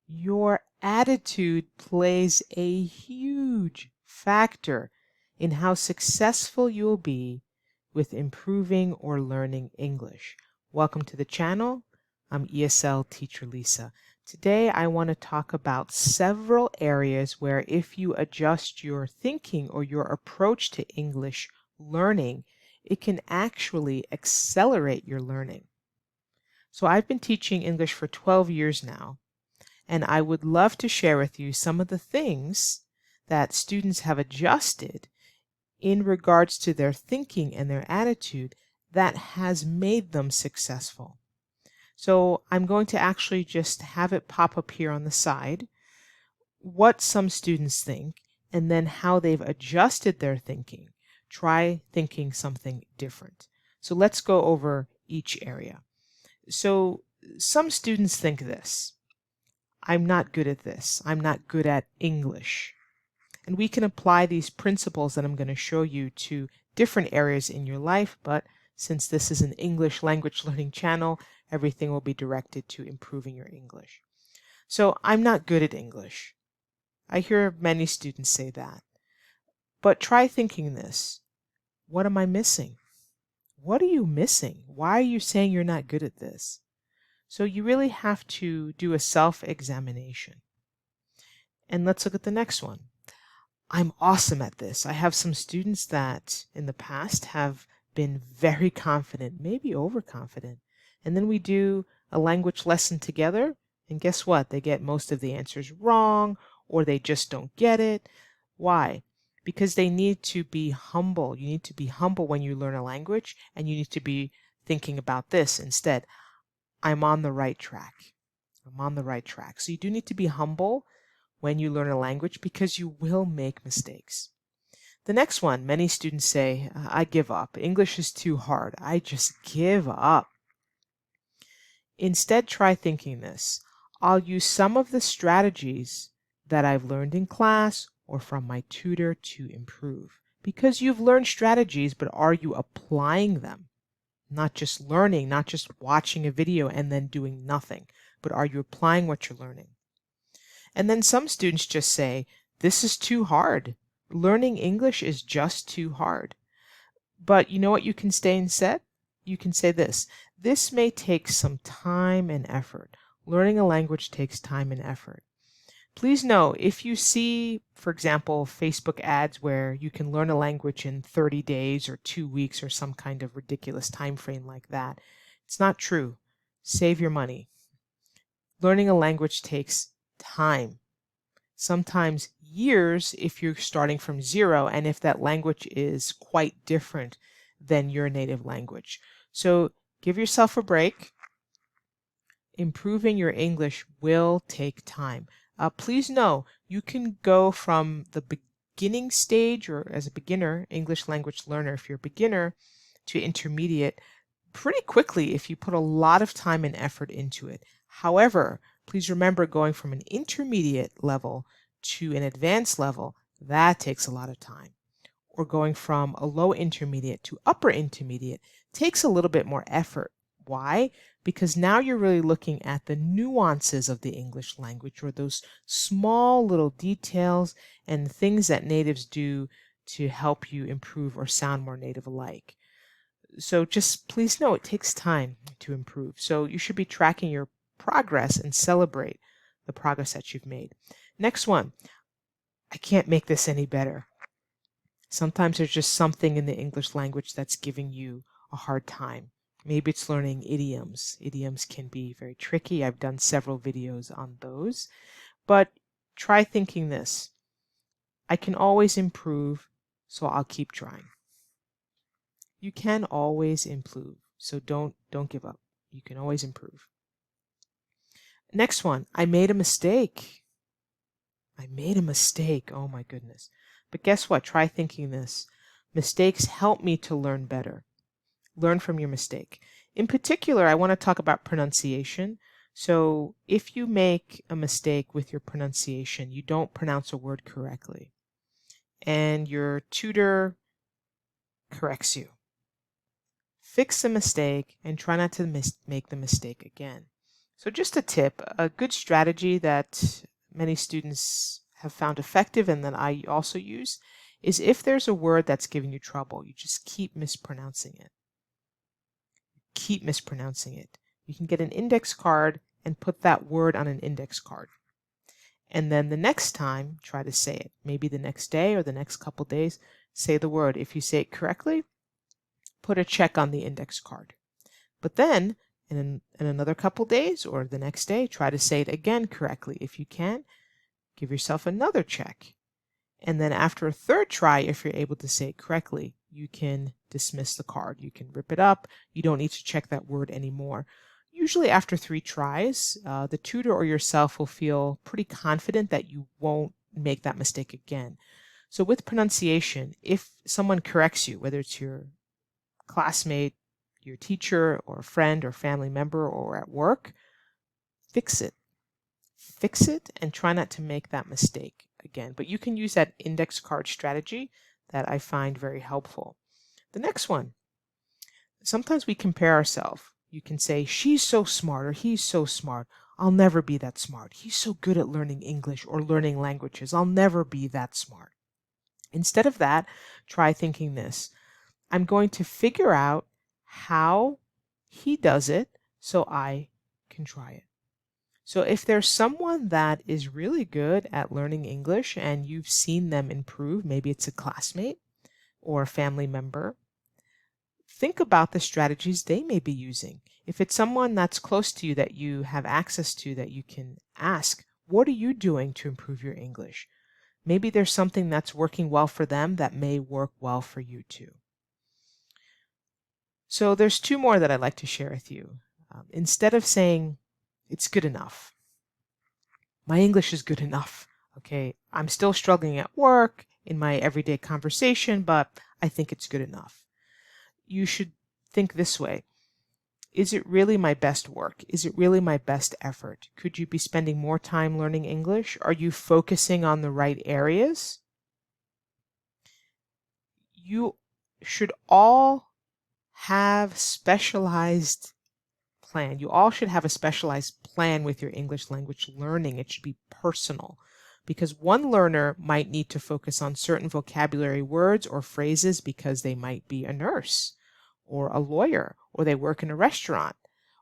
Your attitude plays a huge factor in how successful you'll be with improving or learning English. Welcome to the channel. I'm ESL teacher Lisa. Today I want to talk about several areas where if you adjust your thinking or your approach to English learning, it can actually accelerate your learning. So I've been teaching English for 12 years now, and I would love to share with you some of the things that students have adjusted in regards to their thinking and their attitude that has made them successful. So I'm going to actually just have it pop up here on the side, what some students think, and then how they've adjusted their thinking. Try thinking something different. So let's go over each area. So some students think this: I'm not good at this. I'm not good at English. And we can apply these principles that I'm going to show you to different areas in your life, but since this is an English language learning channel, everything will be directed to improving your English. So I'm not good at English. I hear many students say that. But try thinking this: what am I missing? What are you missing? Why are you saying you're not good at this? So you really have to do a self-examination. And let's look at the next one. I'm awesome at this. I have some students that in the past have been very confident, maybe overconfident. And then we do a language lesson together, and guess what? They get most of the answers wrong, or they just don't get it. Why? Because they need to be humble. You need to be humble when you learn a language, and you need to be thinking about this instead. I'm on the right track. I'm on the right track. So you do need to be humble when you learn a language because you will make mistakes. The next one, many students say, I give up. English is too hard. I just give up. Instead, try thinking this: I'll use some of the strategies that I've learned in class or from my tutor to improve. Because you've learned strategies, but are you applying them? Not just learning, not just watching a video and then doing nothing, but are you applying what you're learning? And then some students just say, this is too hard. Learning English is just too hard. But you know what you can say instead? You can say this: this may take some time and effort. Learning a language takes time and effort. Please know, if you see, for example, Facebook ads where you can learn a language in 30 days or 2 weeks or some kind of ridiculous time frame like that, it's not true. Save your money. Learning a language takes time. Sometimes years if you're starting from zero and if that language is quite different than your native language. So give yourself a break. Improving your English will take time. Please know you can go from the beginning stage, or as a beginner, English language learner, if you're a beginner, to intermediate pretty quickly if you put a lot of time and effort into it. However, please remember, going from an intermediate level to an advanced level, that takes a lot of time. Or going from a low intermediate to upper intermediate takes a little bit more effort. Why? Because now you're really looking at the nuances of the English language, or those small little details and things that natives do to help you improve or sound more native-alike. So just please know it takes time to improve. So you should be tracking your progress and celebrate the progress that you've made. Next one, I can't make this any better. Sometimes there's just something in the English language that's giving you a hard time. Maybe it's learning idioms. Idioms can be very tricky. I've done several videos on those. But try thinking this: I can always improve, so I'll keep trying. You can always improve, so don't give up. You can always improve. Next one, I made a mistake. I made a mistake. Oh my goodness. But guess what? Try thinking this: mistakes help me to learn better. Learn from your mistake. In particular, I want to talk about pronunciation. So if you make a mistake with your pronunciation, you don't pronounce a word correctly, and your tutor corrects you, fix the mistake and try not to make the mistake again. So just a tip, a good strategy that many students have found effective and that I also use is if there's a word that's giving you trouble, you just keep mispronouncing it. Keep mispronouncing it. You can get an index card and put that word on an index card. And then the next time, try to say it. Maybe the next day or the next couple days, say the word. If you say it correctly, put a check on the index card. But then, in another couple days or the next day, try to say it again correctly. If you can, give yourself another check. And then after a third try, if you're able to say it correctly, you can dismiss the card. You can rip it up. You don't need to check that word anymore. Usually after 3 tries, the tutor or yourself will feel pretty confident that you won't make that mistake again. So with pronunciation, if someone corrects you, whether it's your classmate, your teacher, or a friend or family member, or at work, fix it. Fix it and try not to make that mistake again. But you can use that index card strategy that I find very helpful. The next one, sometimes we compare ourselves. You can say, she's so smart or he's so smart. I'll never be that smart. He's so good at learning English or learning languages. I'll never be that smart. Instead of that, try thinking this. I'm going to figure out how he does it so I can try it. So if there's someone that is really good at learning English and you've seen them improve, maybe it's a classmate or a family member, think about the strategies they may be using. If it's someone that's close to you that you have access to that you can ask, what are you doing to improve your English? Maybe there's something that's working well for them that may work well for you too. So there's 2 more that I'd like to share with you. Instead of saying, it's good enough. My English is good enough. Okay, I'm still struggling at work, in my everyday conversation, but I think it's good enough. You should think this way. Is it really my best work? Is it really my best effort? Could you be spending more time learning English? Are you focusing on the right areas? You should all have specialized plan. You all should have a specialized plan with your English language learning. It should be personal because one learner might need to focus on certain vocabulary words or phrases because they might be a nurse or a lawyer or they work in a restaurant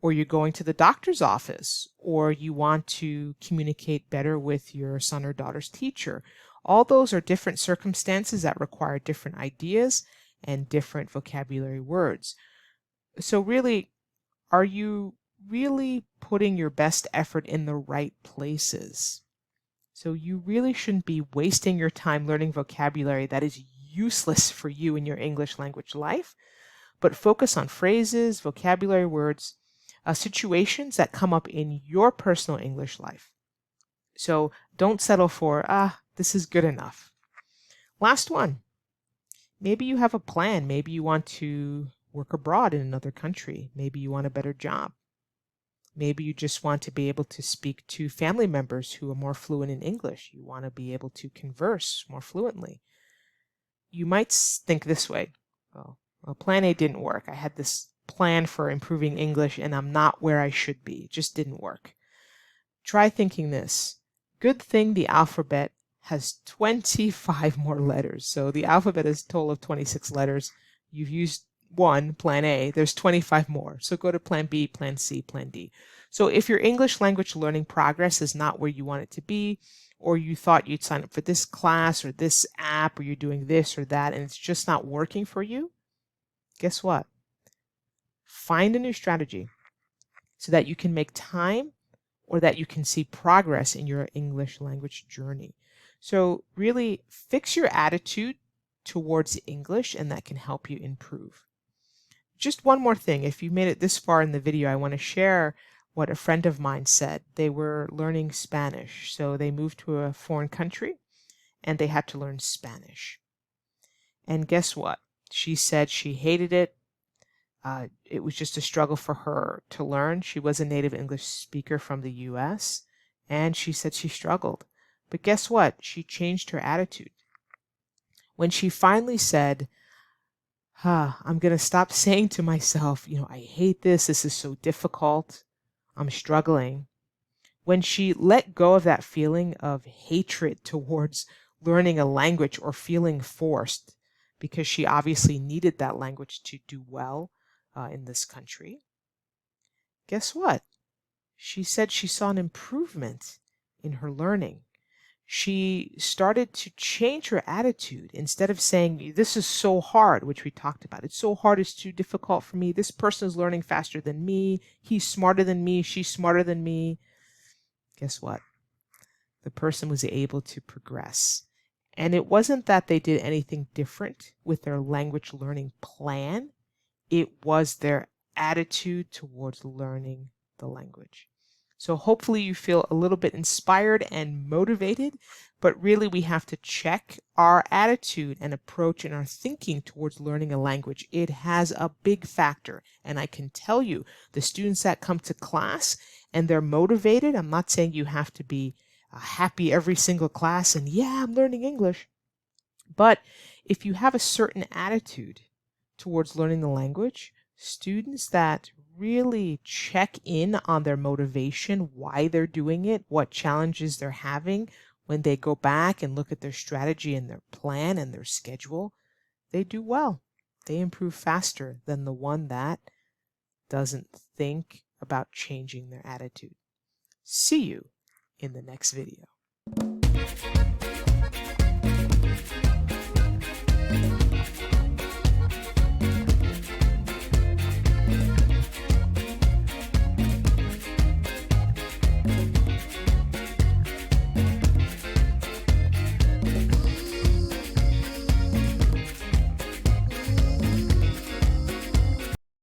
or you're going to the doctor's office or you want to communicate better with your son or daughter's teacher. All those are different circumstances that require different ideas and different vocabulary words. So really, are you really putting your best effort in the right places? So you really shouldn't be wasting your time learning vocabulary that is useless for you in your English language life, but focus on phrases, vocabulary words, situations that come up in your personal English life. So don't settle for, this is good enough. Last one. Maybe you have a plan. Maybe you want to work abroad in another country. Maybe you want a better job. Maybe you just want to be able to speak to family members who are more fluent in English. You want to be able to converse more fluently. You might think this way. Well, plan A didn't work. I had this plan for improving English and I'm not where I should be. It just didn't work. Try thinking this. Good thing the alphabet has 25 more letters. So the alphabet is a total of 26 letters. You've used 1, plan A, there's 25 more. So go to plan B, plan C, plan D. So if your English language learning progress is not where you want it to be, or you thought you'd sign up for this class or this app, or you're doing this or that, and it's just not working for you, guess what? Find a new strategy so that you can make time or that you can see progress in your English language journey. So really fix your attitude towards English, and that can help you improve. Just one more thing. If you made it this far in the video, I want to share what a friend of mine said. They were learning Spanish. So they moved to a foreign country and they had to learn Spanish. And guess what? She said she hated it. It was just a struggle for her to learn. She was a native English speaker from the US, and she said she struggled. But guess what? She changed her attitude. When she finally said, I'm going to stop saying to myself, I hate this. This is so difficult. I'm struggling. When she let go of that feeling of hatred towards learning a language or feeling forced, because she obviously needed that language to do well in this country, guess what? She said she saw an improvement in her learning. She started to change her attitude. Instead of saying, this is so hard, which we talked about. It's so hard, it's too difficult for me. This person is learning faster than me. He's smarter than me. She's smarter than me. Guess what? The person was able to progress. And it wasn't that they did anything different with their language learning plan. It was their attitude towards learning the language. So hopefully you feel a little bit inspired and motivated, but really we have to check our attitude and approach and our thinking towards learning a language. It has a big factor. And I can tell you, the students that come to class and they're motivated, I'm not saying you have to be happy every single class and yeah, I'm learning English. But if you have a certain attitude towards learning the language, students that really check in on their motivation, why they're doing it, what challenges they're having, when they go back and look at their strategy and their plan and their schedule, they do well. They improve faster than the one that doesn't think about changing their attitude. See you in the next video.